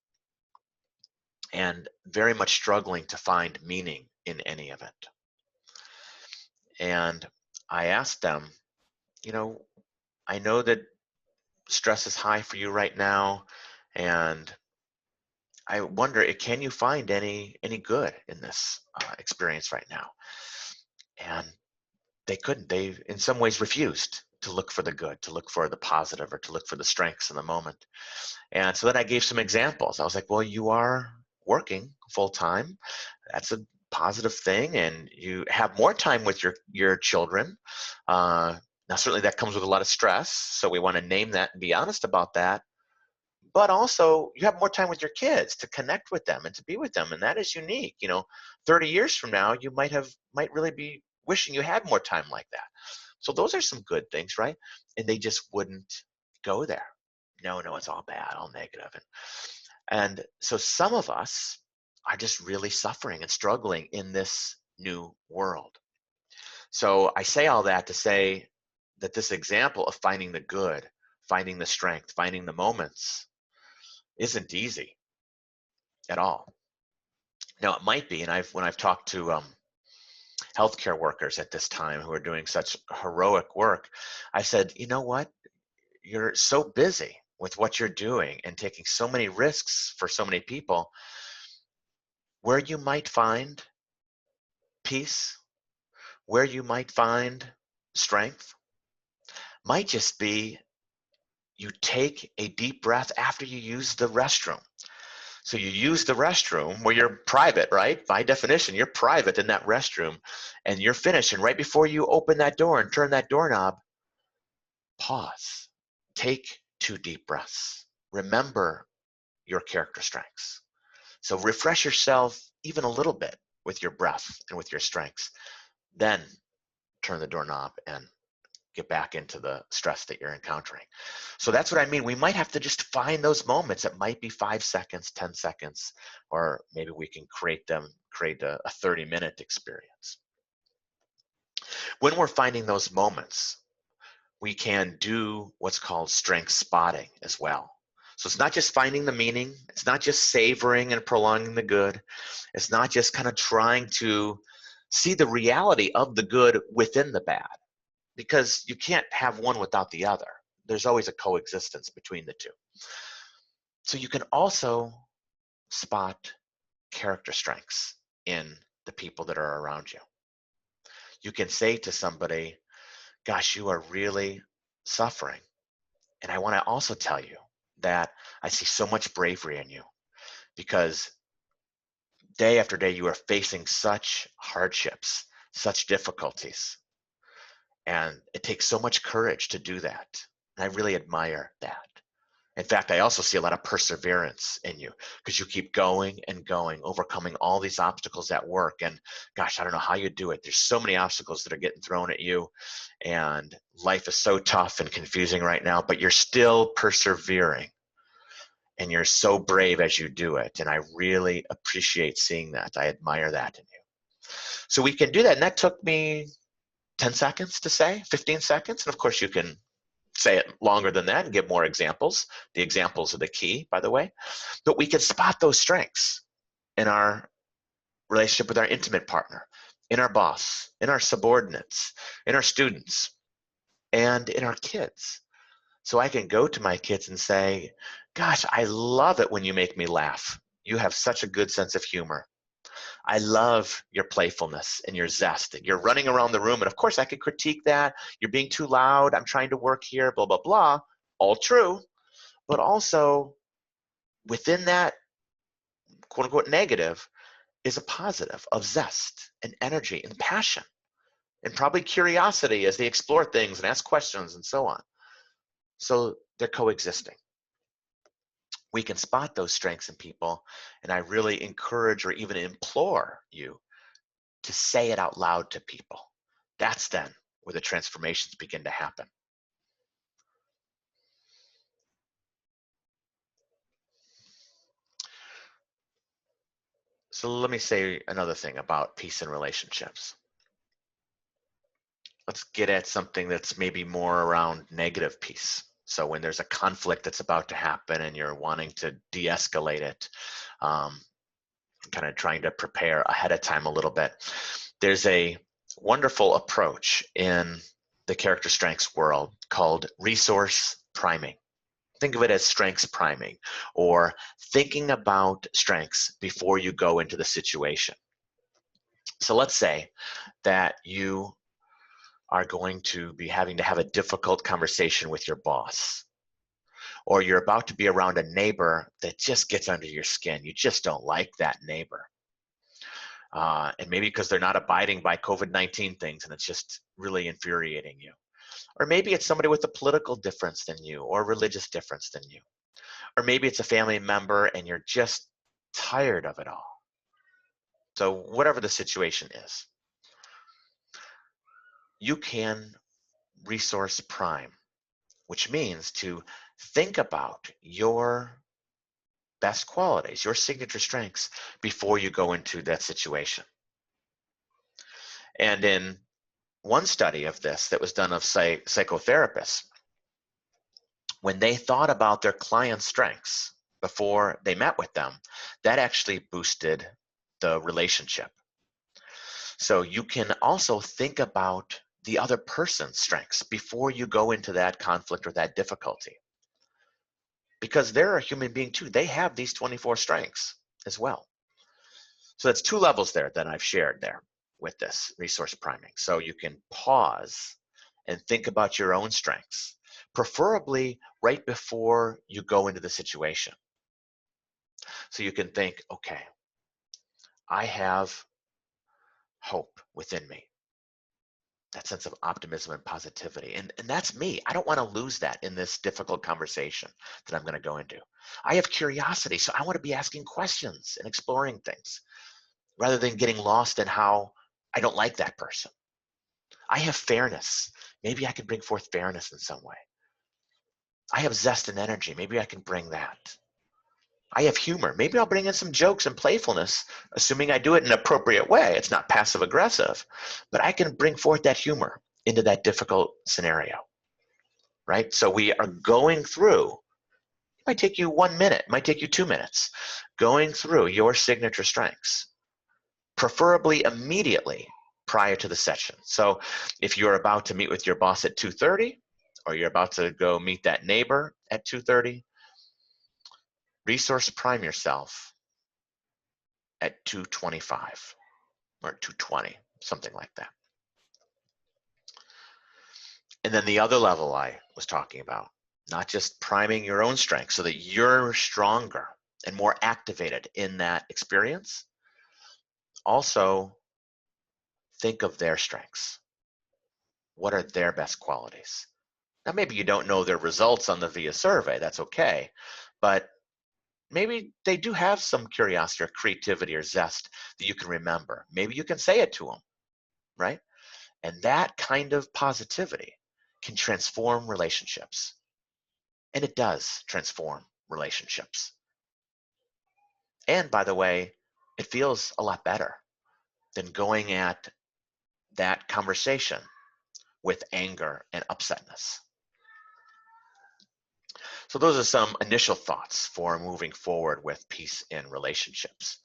and very much struggling to find meaning in any of it. And I asked them, I know that stress is high for you right now, and I wonder, can you find any good in this experience right now? And they couldn't. They, in some ways, refused to look for the good, to look for the positive, or to look for the strengths in the moment. And so then I gave some examples. I was like, well, you are working full time. That's a positive thing. And you have more time with your children. Now, certainly that comes with a lot of stress. So we want to name that and be honest about that. But also, you have more time with your kids to connect with them and to be with them. And that is unique. 30 years from now, you might really be wishing you had more time like that. So those are some good things, right? And they just wouldn't go there. No, it's all bad, all negative. And so some of us are just really suffering and struggling in this new world. So I say all that to say that this example of finding the good, finding the strength, finding the moments isn't easy at all. Now it might be, and when I've talked to healthcare workers at this time who are doing such heroic work, I said, you know what? You're so busy with what you're doing and taking so many risks for so many people. Where you might find peace, where you might find strength, might just be you take a deep breath after you use the restroom. So you use the restroom where you're private, right? By definition, you're private in that restroom and you're finished. And right before you open that door and turn that doorknob, pause. Take 2 deep breaths. Remember your character strengths. So refresh yourself even a little bit with your breath and with your strengths. Then turn the doorknob and get back into the stress that you're encountering. So that's what I mean. We might have to just find those moments. It might be 5 seconds, 10 seconds, or maybe we can create a 30-minute experience. When we're finding those moments, we can do what's called strength spotting as well. So it's not just finding the meaning. It's not just savoring and prolonging the good. It's not just kind of trying to see the reality of the good within the bad, because you can't have one without the other. There's always a coexistence between the two. So you can also spot character strengths in the people that are around you. You can say to somebody, gosh, you are really suffering. And I want to also tell you that I see so much bravery in you, because day after day you are facing such hardships, such difficulties. And it takes so much courage to do that. And I really admire that. In fact, I also see a lot of perseverance in you, because you keep going and going, overcoming all these obstacles at work. And gosh, I don't know how you do it. There's so many obstacles that are getting thrown at you, and life is so tough and confusing right now, but you're still persevering. And you're so brave as you do it. And I really appreciate seeing that. I admire that in you. So we can do that. And that took me 10 seconds to say, 15 seconds. And of course, you can say it longer than that and give more examples. The examples are the key, by the way. But we can spot those strengths in our relationship with our intimate partner, in our boss, in our subordinates, in our students, and in our kids. So I can go to my kids and say, gosh, I love it when you make me laugh. You have such a good sense of humor. I love your playfulness and your zest. You're running around the room, and of course I could critique that. You're being too loud. I'm trying to work here, blah, blah, blah. All true. But also within that quote unquote negative is a positive of zest and energy and passion and probably curiosity as they explore things and ask questions and so on. So they're coexisting. We can spot those strengths in people, and I really encourage or even implore you to say it out loud to people. That's then where the transformations begin to happen. So let me say another thing about peace in relationships. Let's get at something that's maybe more around negative peace. So when there's a conflict that's about to happen and you're wanting to de-escalate it, kind of trying to prepare ahead of time a little bit, there's a wonderful approach in the character strengths world called resource priming. Think of it as strengths priming, or thinking about strengths before you go into the situation. So let's say that you are going to be having to have a difficult conversation with your boss, or you're about to be around a neighbor that just gets under your skin. You just don't like that neighbor. And maybe because they're not abiding by COVID-19 things and it's just really infuriating you. Or maybe it's somebody with a political difference than you or religious difference than you. Or maybe it's a family member and you're just tired of it all. So whatever the situation is, you can resource prime, which means to think about your best qualities, your signature strengths before you go into that situation. And in one study of this that was done of psychotherapists, when they thought about their clients' strengths before they met with them, that actually boosted the relationship. So you can also think about the other person's strengths before you go into that conflict or that difficulty. Because they're a human being too. They have these 24 strengths as well. So that's two levels there that I've shared there with this resource priming. So you can pause and think about your own strengths, preferably right before you go into the situation. So you can think, okay, I have hope within me. That sense of optimism and positivity. And that's me. I don't want to lose that in this difficult conversation that I'm going to go into. I have curiosity, so I want to be asking questions and exploring things rather than getting lost in how I don't like that person. I have fairness. Maybe I can bring forth fairness in some way. I have zest and energy. Maybe I can bring that. I have humor. Maybe I'll bring in some jokes and playfulness, assuming I do it in an appropriate way. It's not passive aggressive, but I can bring forth that humor into that difficult scenario, right? So we are going through, it might take you 1 minute, it might take you 2 minutes, going through your signature strengths, preferably immediately prior to the session. So if you're about to meet with your boss at 2:30, or you're about to go meet that neighbor at 2:30, resource prime yourself at 2:25 or 2:20, something like that. And then the other level I was talking about, not just priming your own strengths so that you're stronger and more activated in that experience, also think of their strengths. What are their best qualities? Now, maybe you don't know their results on the VIA survey, that's okay, but maybe they do have some curiosity or creativity or zest that you can remember. Maybe you can say it to them, right? And that kind of positivity can transform relationships. And it does transform relationships. And by the way, it feels a lot better than going at that conversation with anger and upsetness. So those are some initial thoughts for moving forward with peace in relationships.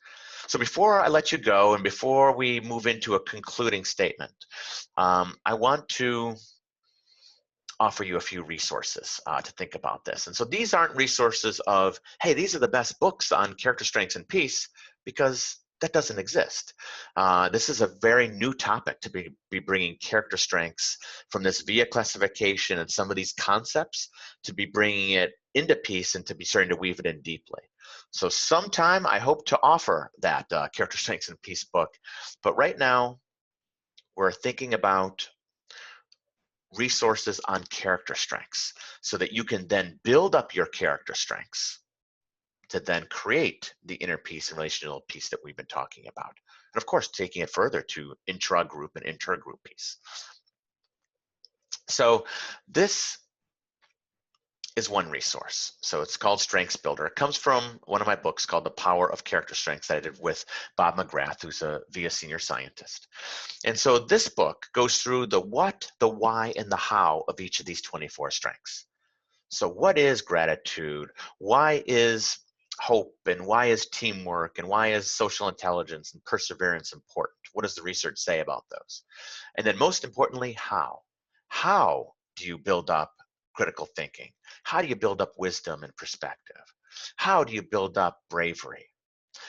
So before I let you go and before we move into a concluding statement, I want to offer you a few resources to think about this. And so these aren't resources of, hey, these are the best books on character strengths and peace, because that doesn't exist. This is a very new topic to be bringing character strengths from this VIA classification and some of these concepts to be bringing it into peace and to be starting to weave it in deeply. So sometime I hope to offer that character strengths and peace book, but right now we're thinking about resources on character strengths so that you can then build up your character strengths to then create the inner peace and relational peace that we've been talking about. And of course, taking it further to intra-group and inter-group peace. So this is one resource. So it's called Strengths Builder. It comes from one of my books called The Power of Character Strengths that I did with Bob McGrath, who's a VIA senior scientist. And so this book goes through the what, the why, and the how of each of these 24 strengths. So what is gratitude? Why is hope? And why is teamwork? And why is social intelligence and perseverance important? What does the research say about those? And then most importantly, how? How do you build up critical thinking? How do you build up wisdom and perspective? How do you build up bravery?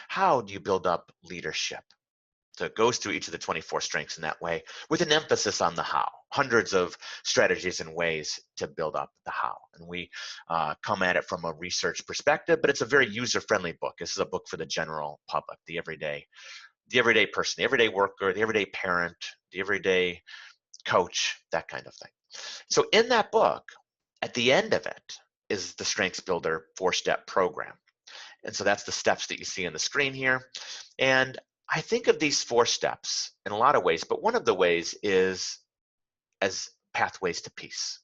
How do you build up leadership? So it goes through each of the 24 strengths in that way with an emphasis on the how. hundreds of strategies and ways to build up the how. And we come at it from a research perspective, but it's a very user-friendly book. This is a book for the general public, the everyday person, the everyday worker, the everyday parent, the everyday coach, that kind of thing. So in that book, at the end of it is the Strengths Builder 4-step program. And so that's the steps that you see on the screen here. And I think of these 4 steps in a lot of ways, but one of the ways is as pathways to peace.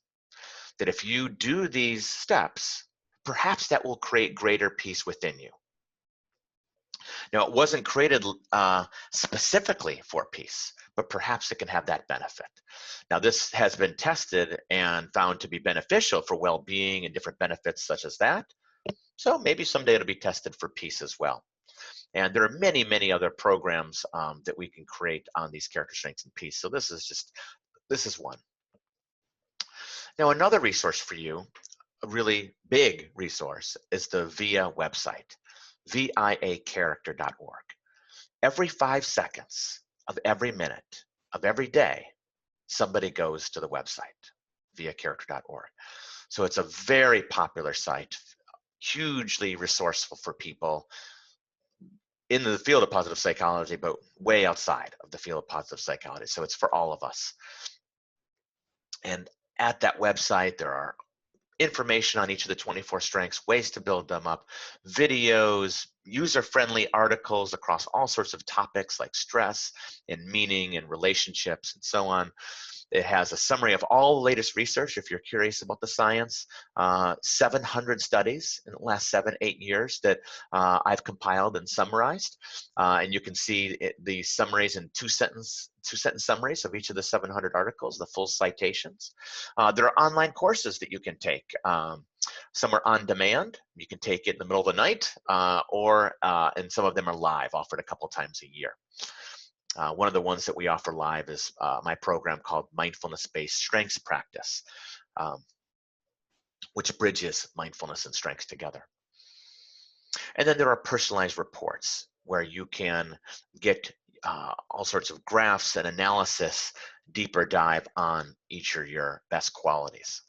That if you do these steps, perhaps that will create greater peace within you. Now, it wasn't created specifically for peace, but perhaps it can have that benefit. Now, this has been tested and found to be beneficial for well-being and different benefits such as that. So maybe someday it'll be tested for peace as well. And there are many, many other programs that we can create on these character strengths and peace. So this is one. Now, another resource for you, a really big resource, is the VIA website, viacharacter.org. Every 5 seconds of every minute of every day, somebody goes to the website, viacharacter.org. So it's a very popular site, hugely resourceful for people in the field of positive psychology, but way outside of the field of positive psychology. So it's for all of us. And at that website, there are information on each of the 24 strengths, ways to build them up, videos, user-friendly articles across all sorts of topics like stress and meaning and relationships and so on. It has a summary of all the latest research if you're curious about the science, 700 studies in the last 7-8 years that I've compiled and summarized. And you can see the summaries in two-sentence summaries of each of the 700 articles, the full citations. There are online courses that you can take. Some are on demand. You can take it in the middle of the night, and some of them are live, offered a couple times a year. One of the ones that we offer live is my program called Mindfulness-Based Strengths Practice, which bridges mindfulness and strengths together. And then there are personalized reports where you can get all sorts of graphs and analysis, deeper dive on each of your best qualities.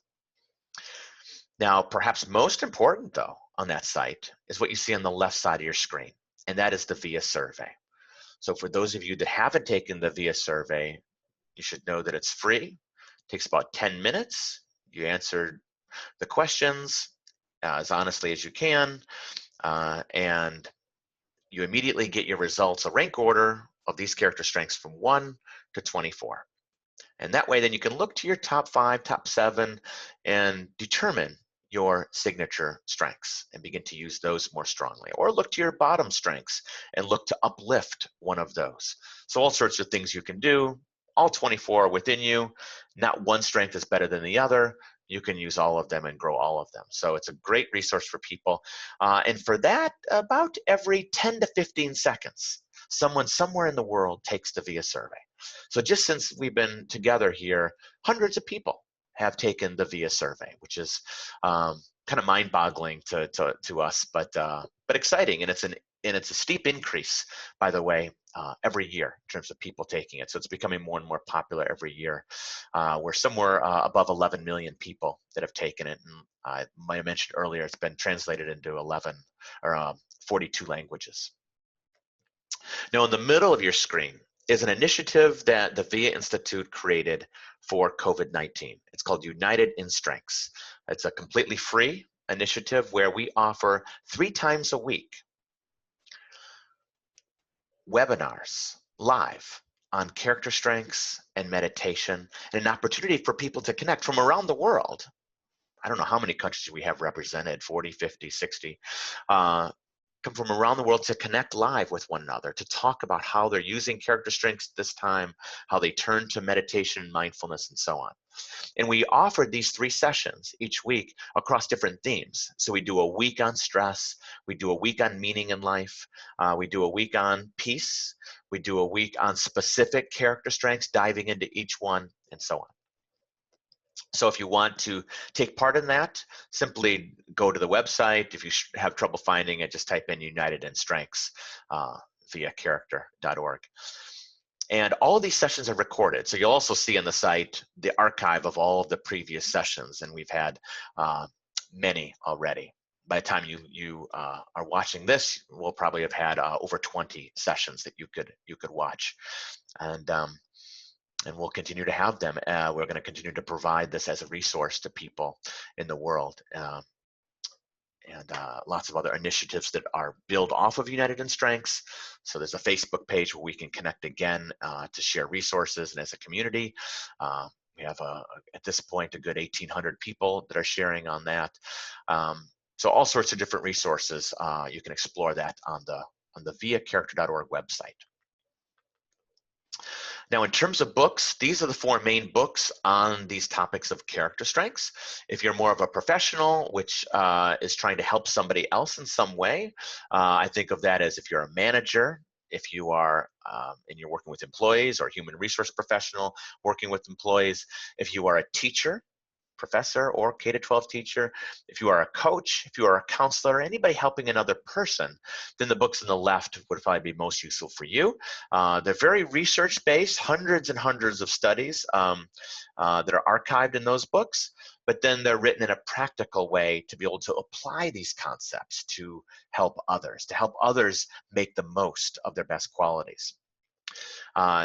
Now, perhaps most important, though, on that site is what you see on the left side of your screen, and that is the VIA survey. So for those of you that haven't taken the VIA survey, you should know that it's free. It takes about 10 minutes. You answer the questions as honestly as you can, and you immediately get your results, a rank order of these character strengths from 1 to 24. And that way, then you can look to your top 5, top 7, and determine your signature strengths and begin to use those more strongly. Or look to your bottom strengths and look to uplift one of those. So all sorts of things you can do, all 24 are within you. Not one strength is better than the other. You can use all of them and grow all of them. So it's a great resource for people. And for that, about every 10 to 15 seconds, someone somewhere in the world takes the VIA survey. So just since we've been together here, hundreds of people have taken the VIA survey, which is kind of mind-boggling to us, but exciting. And it's a steep increase, by the way, every year in terms of people taking it. So it's becoming more and more popular every year. We're somewhere above 11 million people that have taken it. And I might have mentioned earlier, it's been translated into 42 languages. Now, in the middle of your screen is an initiative that the VIA Institute created for COVID-19. It's called United in Strengths. It's a completely free initiative where we offer 3 times a week webinars live on character strengths and meditation, and an opportunity for people to connect from around the world. I don't know how many countries we have represented, 40, 50, 60. Come from around the world to connect live with one another, to talk about how they're using character strengths this time, how they turn to meditation and mindfulness, and so on. And we offered these 3 sessions each week across different themes. So we do a week on stress, we do a week on meaning in life, we do a week on peace, we do a week on specific character strengths, diving into each one, and so on. So if you want to take part in that, simply go to the website. If you have trouble finding it, just type in United in Strengths, viacharacter.org. And all of these sessions are recorded. So you'll also see on the site the archive of all of the previous sessions, and we've had many already. By the time you are watching this, we'll probably have had over 20 sessions that you could watch, and we'll continue to have them. We're going to continue to provide this as a resource to people in the world. And lots of other initiatives that are built off of United in Strengths. So there's a Facebook page where we can connect again to share resources, and as a community, we have at this point a good 1,800 people that are sharing on that. So all sorts of different resources. You can explore that on the viacharacter.org website. Now, in terms of books, these are the 4 main books on these topics of character strengths. If you're more of a professional, which is trying to help somebody else in some way, I think of that as if you're a manager, if you are, and you're working with employees, or human resource professional working with employees, if you are a teacher, professor or K-12 teacher, if you are a coach, if you are a counselor, anybody helping another person, then the books on the left would probably be most useful for you. They're very research-based, hundreds and hundreds of studies that are archived in those books, but then they're written in a practical way to be able to apply these concepts to help others make the most of their best qualities.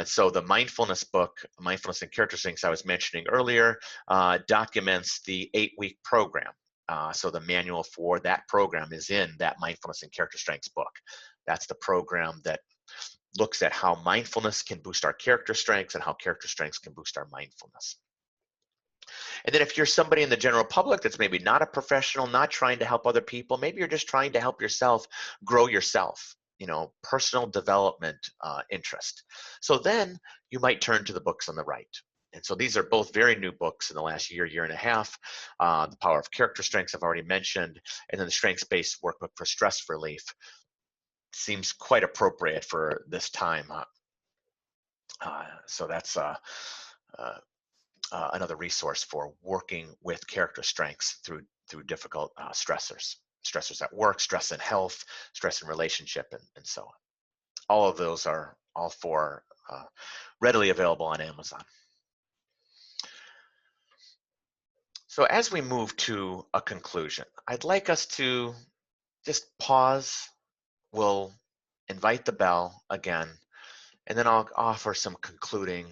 So the mindfulness book, Mindfulness and Character Strengths, I was mentioning earlier, documents the 8-week program. So the manual for that program is in that Mindfulness and Character Strengths book. That's the program that looks at how mindfulness can boost our character strengths and how character strengths can boost our mindfulness. And then if you're somebody in the general public that's maybe not a professional, not trying to help other people, maybe you're just trying to help yourself grow yourself, personal development interest. So then you might turn to the books on the right. And so these are both very new books in the last year and a half. The Power of Character Strengths I've already mentioned, and then the Strengths-Based Workbook for Stress Relief seems quite appropriate for this time. So that's another resource for working with character strengths through difficult stressors at work, stress in health, stress in relationship, and so on. All of those are all 4 readily available on Amazon. So as we move to a conclusion, I'd like us to just pause. We'll invite the bell again, and then I'll offer some concluding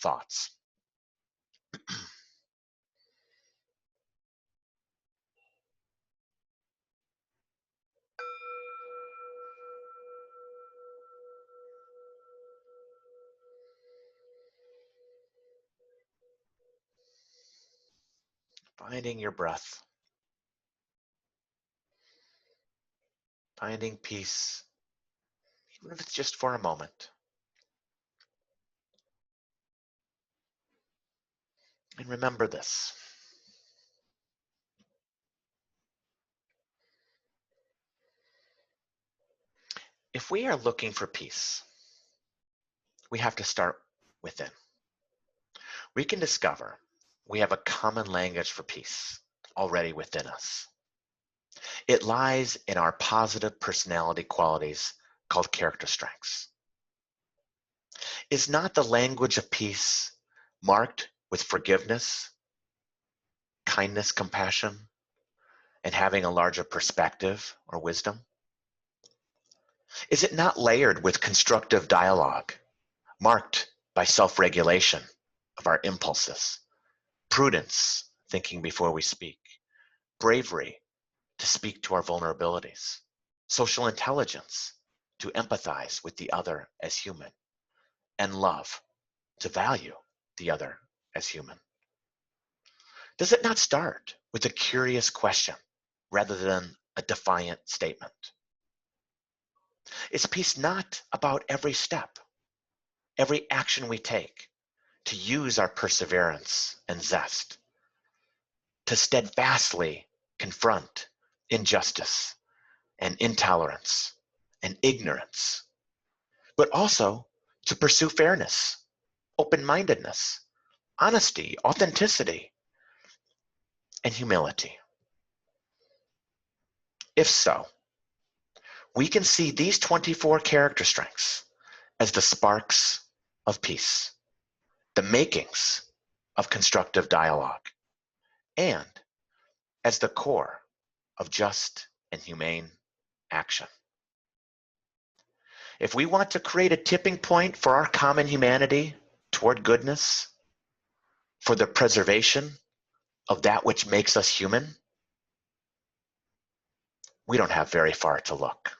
thoughts. Finding your breath. Finding peace, even if it's just for a moment. And remember this. If we are looking for peace, we have to start within. We can discover we have a common language for peace already within us. It lies in our positive personality qualities called character strengths. Is not the language of peace marked with forgiveness, kindness, compassion, and having a larger perspective or wisdom? Is it not layered with constructive dialogue, marked by self-regulation of our impulses, prudence, thinking before we speak, bravery to speak to our vulnerabilities, social intelligence to empathize with the other as human, and love to value the other as human? Does it not start with a curious question rather than a defiant statement? Is peace not about every step, every action we take to use our perseverance and zest, to steadfastly confront injustice and intolerance and ignorance, but also to pursue fairness, open-mindedness, honesty, authenticity, and humility? If so, we can see these 24 character strengths as the sparks of peace, the makings of constructive dialogue, and as the core of just and humane action. If we want to create a tipping point for our common humanity toward goodness, for the preservation of that which makes us human, we don't have very far to look.